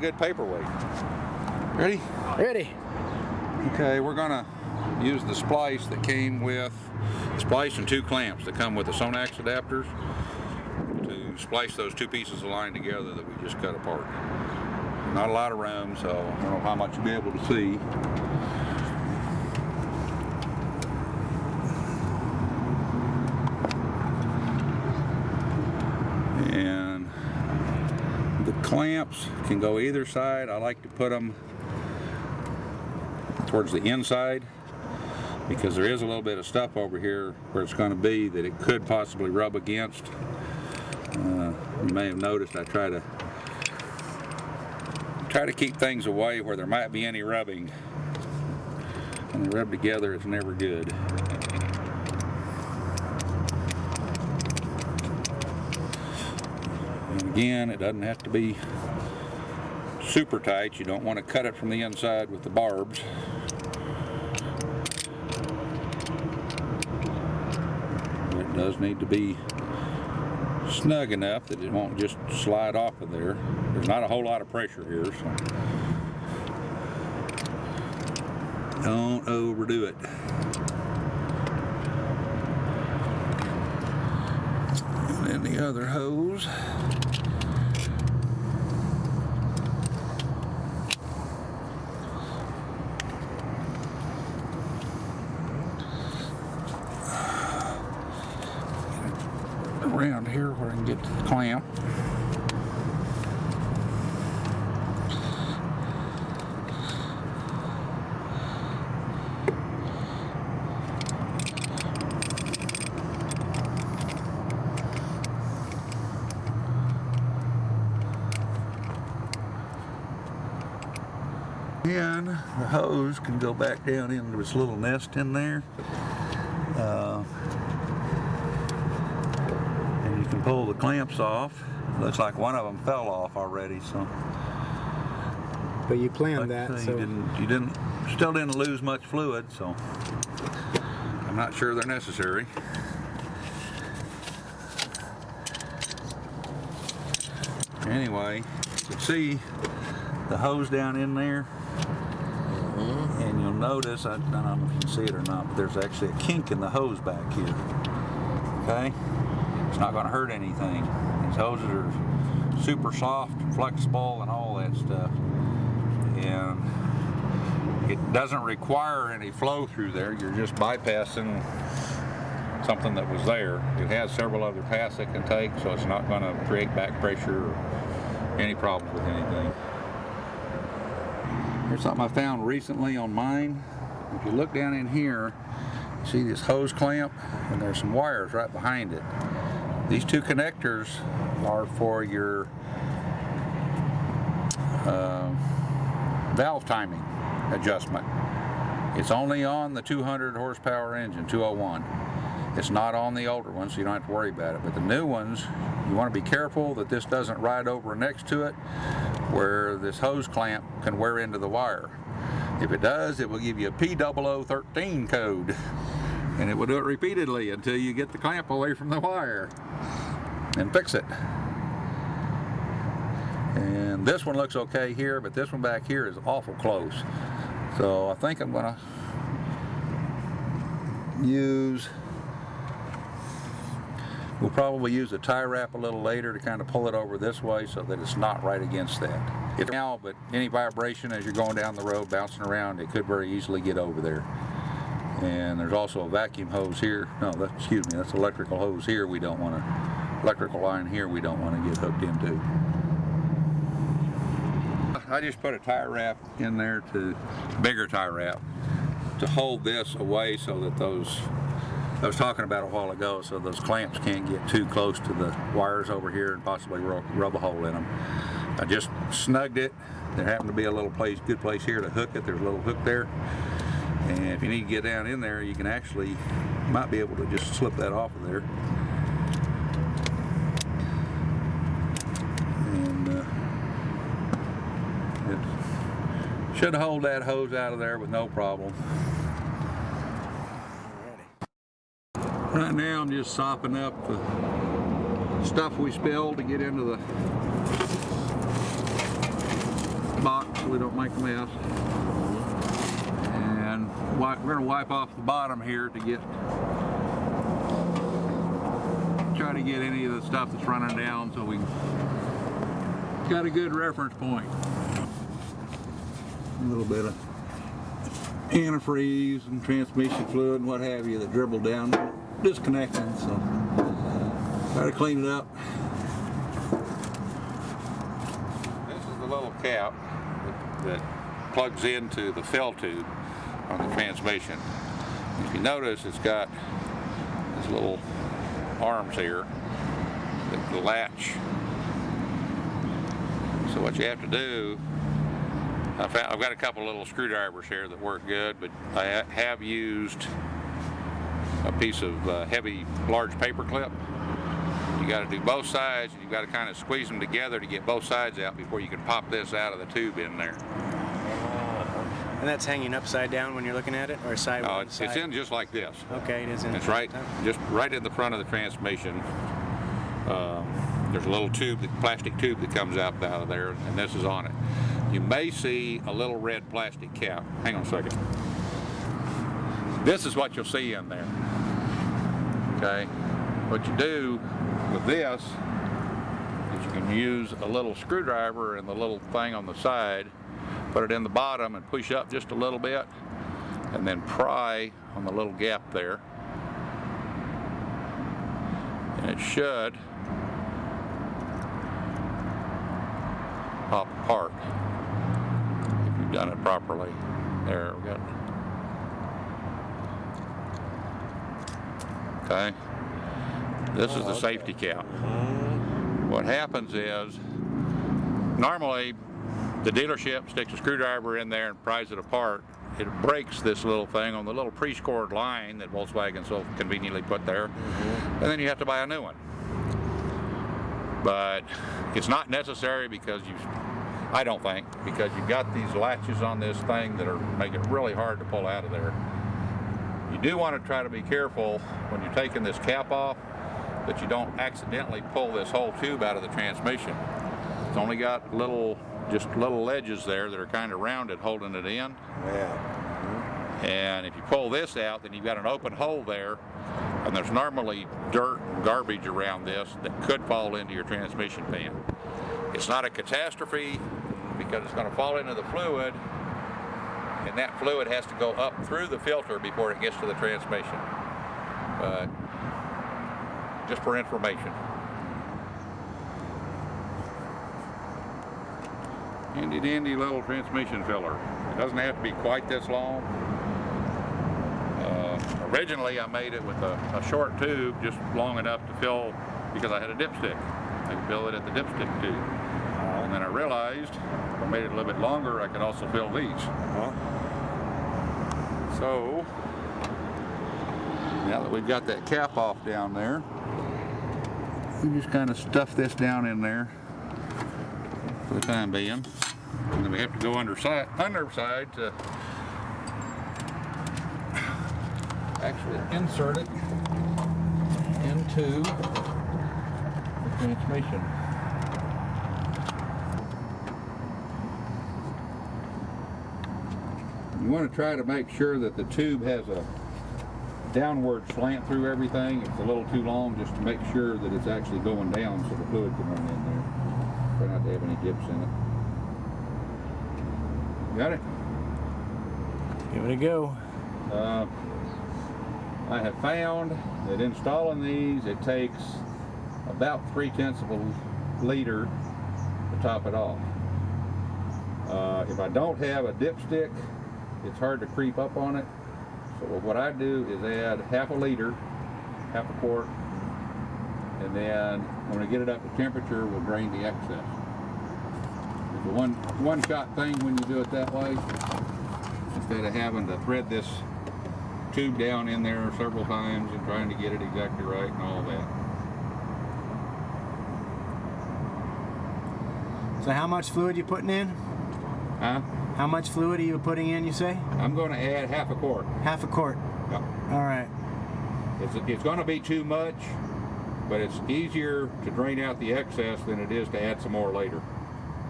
good paperweight. Ready? Ready. Okay, we're gonna use the splice that came with splice and 2 clamps that come with the Sonax adapters to splice those 2 pieces of line together that we just cut apart. Not a lot of room, so I don't know how much you'll be able to see. And the clamps can go either side. I like to put them towards the inside because there is a little bit of stuff over here where it's going to be that it could possibly rub against. You may have noticed I try to keep things away where there might be any rubbing. When they rub together, it's never good. And again, it doesn't have to be super tight. You don't want to cut it from the inside with the barbs. But it does need to be snug enough that it won't just slide off of there. There's not a whole lot of pressure here, so don't overdo it. And then the other hose. Around here where I can get to the clamp. And the hose can go back down into its little nest in there. And you can pull the clamps off. Looks like one of them fell off already, so. But you planned that, so you still didn't lose much fluid, so I'm not sure they're necessary. Anyway, you can see the hose down in there, and you'll notice, I don't know if you can see it or not, but there's actually a kink in the hose back here. Okay? It's not going to hurt anything. These hoses are super soft, flexible, and all that stuff. And it doesn't require any flow through there. You're just bypassing something that was there. It has several other paths it can take, so it's not going to create back pressure or any problems with anything. Here's something I found recently on mine. If you look down in here, you see this hose clamp, and there's some wires right behind it. These 2 connectors are for your valve timing adjustment. It's only on the 200 horsepower engine, 201. It's not on the older ones, so you don't have to worry about it. But the new ones, you want to be careful that this doesn't ride over next to it where this hose clamp can wear into the wire. If it does, it will give you a P0013 code. And it will do it repeatedly until you get the clamp away from the wire and fix it. And this one looks okay here, but this one back here is awful close. So I think I'm gonna we'll probably use a tie wrap a little later to kind of pull it over this way so that it's not right against that. Now, but any vibration as you're going down the road, bouncing around, it could very easily get over there. And there's also a vacuum hose here. No, excuse me, that's electrical hose here. We don't want to, electrical line here we don't want to get hooked into. I just put a tie wrap in there, bigger tie wrap, to hold this away so that those, I was talking about a while ago, so those clamps can't get too close to the wires over here and possibly rub a hole in them. I just snugged it. There happened to be a little good place here to hook it. There's a little hook there. And if you need to get down in there, you can actually, might be able to just slip that off of there. And it should hold that hose out of there with no problem. Right now I'm just sopping up the stuff we spilled to get into box so we don't make a mess. And we're going to wipe off the bottom here to try to get any of the stuff that's running down so we got a good reference point. A little bit of antifreeze and transmission fluid and what have you that dribbled down, disconnecting, so try to clean it up. This is the little cap that plugs into the fill tube on the transmission. If you notice, it's got these little arms here that latch. So what you have to do, I've got a couple little screwdrivers here that work good, but I have used a piece of heavy, large paper clip. You got to do both sides, and you've got to kind of squeeze them together to get both sides out before you can pop this out of the tube in there. And that's hanging upside down when you're looking at it, or sideways? No, it's in just like this. Okay, it is in. It's just right in the front of the transmission. There's a little tube, plastic tube that comes out of there, and this is on it. You may see a little red plastic cap. Hang on a second. This is what you'll see in there. Okay? What you do with this is you can use a little screwdriver and the little thing on the side, put it in the bottom and push up just a little bit, and then pry on the little gap there. And it should pop apart if you've done it properly. There, we got it. Okay, this is the safety cap. What happens is, normally the dealership sticks a screwdriver in there and pries it apart. It breaks this little thing on the little pre-scored line that Volkswagen so conveniently put there, and then you have to buy a new one. But it's not necessary because I don't think, because you've got these latches on this thing that make it really hard to pull out of there. You do want to try to be careful when you're taking this cap off that you don't accidentally pull this whole tube out of the transmission. It's only got just little ledges there that are kind of rounded holding it in. Yeah. And if you pull this out, then you've got an open hole there, and there's normally dirt and garbage around this that could fall into your transmission pan. It's not a catastrophe because it's going to fall into the fluid, and that fluid has to go up through the filter before it gets to the transmission. But just for information. Handy dandy little transmission filler. It doesn't have to be quite this long. Originally I made it with a short tube, just long enough to fill, because I had a dipstick. I could fill it at the dipstick tube. And then I realized if I made it a little bit longer, I could also fill these. So now that we've got that cap off down there, we just kind of stuff this down in there for the time being. And then we have to go underside to actually insert it into the transmission. You want to try to make sure that the tube has a downward slant through everything. If it's a little too long, just to make sure that it's actually going down so the fluid can run in there. Try not to have any dips in it. Got it? Give it a go. I have found that installing these, it takes about 3/10 of a liter to top it off. If I don't have a dipstick, it's hard to creep up on it. So what I do is add half a liter, half a quart, and then when I get it up to temperature, we'll drain the excess. It's a one-shot thing when you do it that way, instead of having to thread this tube down in there several times and trying to get it exactly right and all that. So how much fluid you putting in? Huh? How much fluid are you putting in, you say? I'm going to add half a quart. Half a quart. Yeah. All right. It's going to be too much, but it's easier to drain out the excess than it is to add some more later.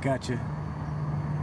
Gotcha.